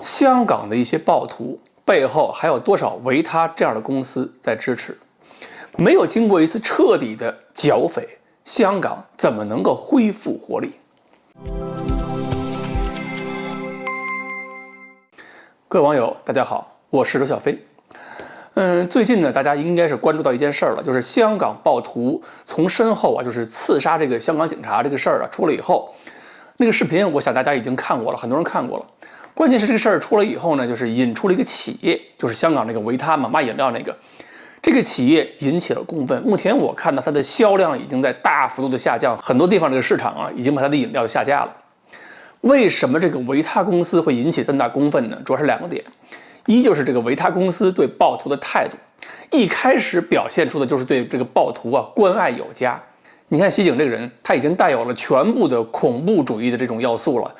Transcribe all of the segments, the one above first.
香港的一些暴徒背后还有多少维他这样的公司在支持？没有经过一次彻底的剿匪，香港怎么能够恢复活力？各位网友，大家好，我是刘小飞。最近呢，大家应该是关注到一件事儿了，就是香港暴徒从身后就是刺杀这个香港警察这个事儿出了以后，那个视频我想大家已经看过了，很多人看过了。关键是这个事儿出了以后呢，就是引出了一个企业，就是香港那个维他嘛，卖饮料那个，这个企业引起了公愤。目前我看到它的销量已经在大幅度的下降，很多地方这个市场已经把它的饮料下架了。为什么这个维他公司会引起这么大公愤呢？主要是两个点，一就是这个维他公司对暴徒的态度，一开始表现出的就是对这个暴徒关爱有加。你看袭警这个人，他已经带有了全部的恐怖主义的这种要素了，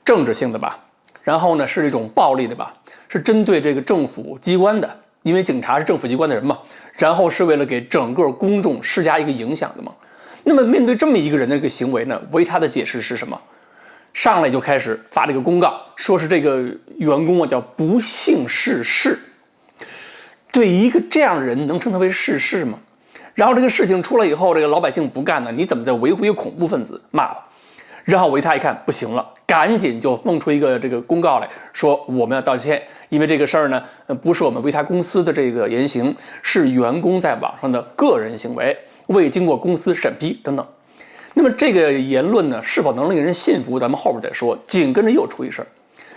政治性的吧。然后呢，是一种暴力的吧，是针对这个政府机关的，因为警察是政府机关的人嘛。然后是为了给整个公众施加一个影响的嘛。那么面对这么一个人的这个行为呢，维他的解释是什么？上来就开始发这个公告，说是这个员工叫不幸逝世。对一个这样的人能称他为逝世吗？然后这个事情出来以后，这个老百姓不干呢，你怎么在维护一个恐怖分子？骂了。然后维他一看不行了，赶紧就弄出一个这个公告来说我们要道歉，因为这个事儿呢，不是我们维他公司的这个言行，是员工在网上的个人行为，未经过公司审批等等。那么这个言论呢，是否能令人信服，咱们后边再说。紧跟着又出一事儿，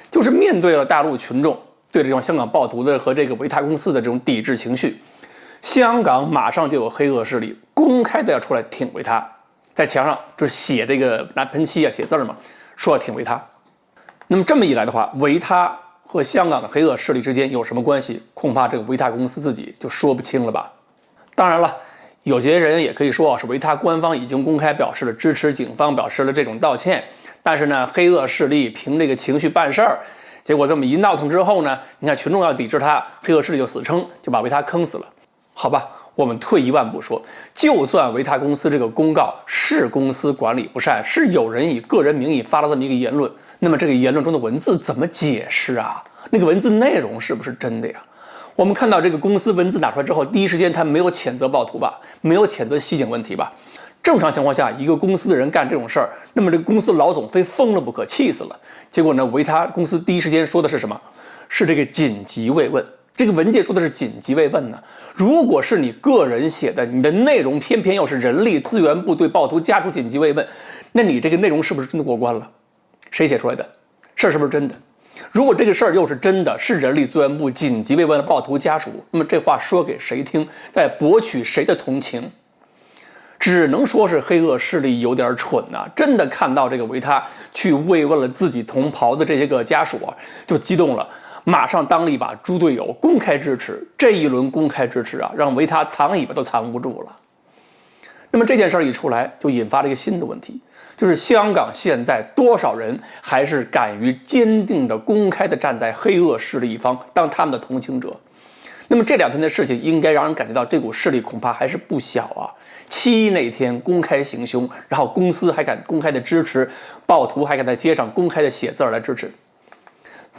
就是面对了大陆群众对这种香港暴徒的和这个维他公司的这种抵制情绪，香港马上就有黑恶势力公开的要出来挺维他。在墙上就是写这个拿喷漆写字嘛，说要挺维他。那么这么一来的话，维他和香港的黑恶势力之间有什么关系？恐怕这个维他公司自己就说不清了吧。当然了，有些人也可以说是维他官方已经公开表示了支持警方，表示了这种道歉。但是呢，黑恶势力凭这个情绪办事儿，结果这么一闹腾之后呢，你看群众要抵制他，黑恶势力就死撑，就把维他坑死了。好吧。我们退一万步说，就算维他公司这个公告是公司管理不善，是有人以个人名义发了这么一个言论，那么这个言论中的文字怎么解释啊？那个文字内容是不是真的呀？我们看到这个公司文字打出来之后，第一时间他没有谴责暴徒吧，没有谴责袭警问题吧？正常情况下，一个公司的人干这种事儿，那么这个公司老总非疯了不可，气死了。结果呢，维他公司第一时间说的是什么？是这个紧急慰问。这个文件说的是紧急慰问呢，如果是你个人写的，你的内容偏偏又是人力资源部对暴徒家属紧急慰问，那你这个内容是不是真的过关了？谁写出来的？事儿是不是真的？如果这个事儿又是真的，是人力资源部紧急慰问了暴徒家属，那么这话说给谁听？在博取谁的同情？只能说是黑恶势力有点蠢啊！真的看到这个维他去慰问了自己同袍的这些个家属就激动了。马上当了一把猪队友，公开支持。这一轮公开支持让维他藏尾巴都藏不住了。那么这件事一出来，就引发了一个新的问题，就是香港现在多少人还是敢于坚定的、公开的站在黑恶势力一方，当他们的同情者。那么这两天的事情，应该让人感觉到这股势力恐怕还是不小啊。7那天公开行凶，然后公司还敢公开的支持，暴徒还敢在街上公开的写字来支持。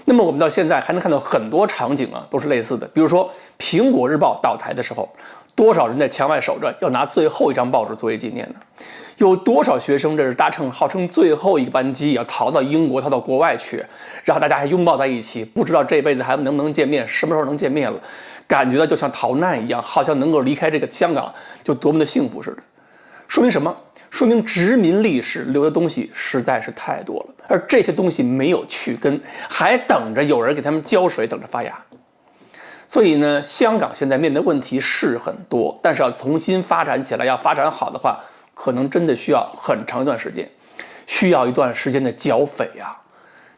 那么我们到现在还能看到很多场景都是类似的，比如说苹果日报倒台的时候，多少人在墙外守着，要拿最后一张报纸作为纪念呢？有多少学生这是搭乘号称最后一个班机要逃到英国、逃到国外去，然后大家还拥抱在一起，不知道这辈子还能不能见面，什么时候能见面了，感觉到就像逃难一样，好像能够离开这个香港就多么的幸福似的。说明什么？说明殖民历史留的东西实在是太多了，而这些东西没有去根，还等着有人给他们浇水，等着发芽。所以呢，香港现在面对问题是很多，但是要重新发展起来，要发展好的话，可能真的需要很长一段时间，需要一段时间的剿匪啊。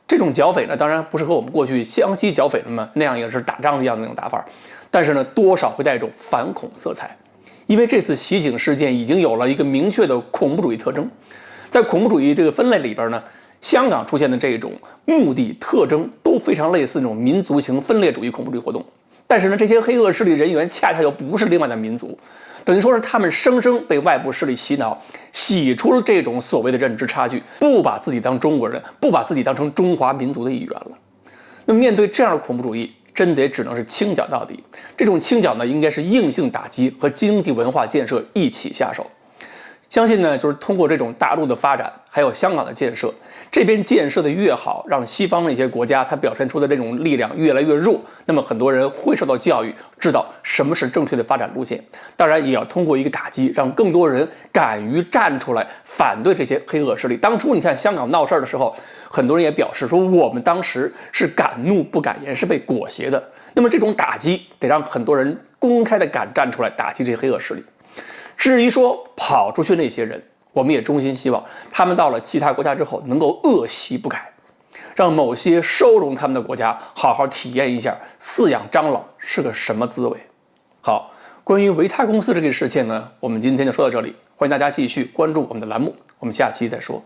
这种剿匪呢，当然不是和我们过去湘西剿匪那样也是打仗一样的那种打法，但是呢，多少会带一种反恐色彩。因为这次袭警事件已经有了一个明确的恐怖主义特征，在恐怖主义这个分类里边呢，香港出现的这种目的特征都非常类似那种民族型分裂主义恐怖主义活动。但是呢，这些黑恶势力人员恰恰又不是另外的民族，等于说是他们生生被外部势力洗脑，洗出了这种所谓的认知差距，不把自己当中国人，不把自己当成中华民族的一员了。那么面对这样的恐怖主义，真得只能是清剿到底。这种清剿呢，应该是硬性打击和经济文化建设一起下手。相信呢，就是通过这种大陆的发展，还有香港的建设，这边建设的越好，让西方那些国家它表现出的这种力量越来越弱，那么很多人会受到教育，知道什么是正确的发展路线。当然，也要通过一个打击，让更多人敢于站出来反对这些黑恶势力。当初你看香港闹事儿的时候，很多人也表示说，我们当时是敢怒不敢言，是被裹挟的。那么这种打击得让很多人公开的敢站出来打击这些黑恶势力。至于说跑出去那些人，我们也衷心希望他们到了其他国家之后能够恶习不改，让某些收容他们的国家好好体验一下饲养蟑螂是个什么滋味。好，关于维他公司这个事情呢，我们今天就说到这里，欢迎大家继续关注我们的栏目，我们下期再说。